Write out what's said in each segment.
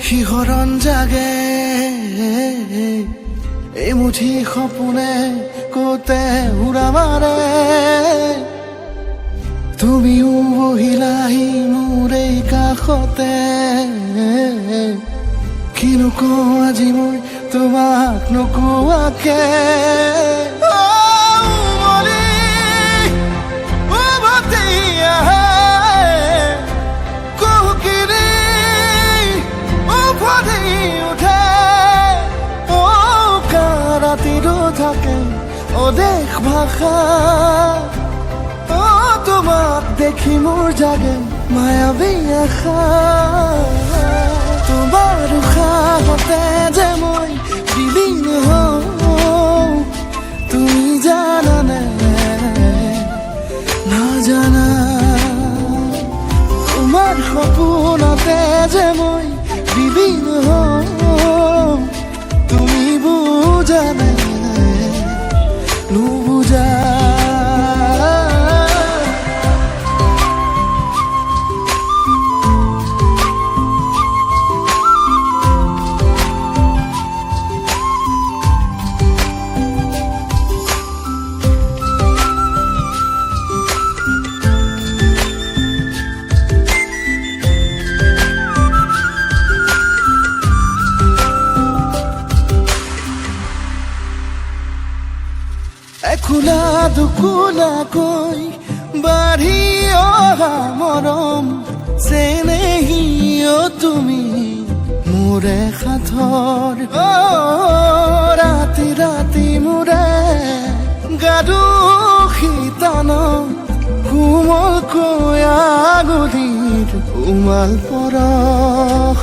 শিহৰণ জাগে এমুঠি সপোনে কোতে উৰা মাৰে তুমিও বহিলাহি মোৰ এই কাষতে কিনো কওঁ আজি মই তোমাক নোকোৱাকে থাকে অদেশ ভাষা তোমাক দেখি মোৰ জাগে মায়াবী আশা তোমাৰ উশাহতে যে মই বিলীন হওঁ তুমি জানানে নাজানা তোমাৰ সপোনতে যে মই বিলীন হওঁ তুমি বুজানে নুবুজা একুলা দুকুলাকৈ বাঢ়ি অহা মৰম চেনেহিও তুমি মোৰে সাথৰ ৰাতি ৰাতি মোৰে গাদু শীতান কোমলকৈ আঙুলিৰ উমাল পৰশ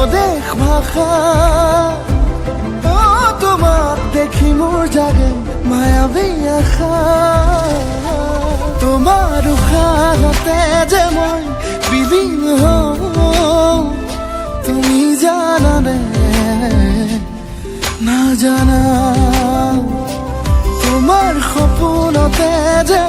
অদেশ ভাষা তোমাক দেখি মোৰ জাগে মায়াবী আশা তোমাৰ উশাহতে যে মই বিলীন হওঁ তুমি জানানে নাজানা তোমাৰ সপোনতে যে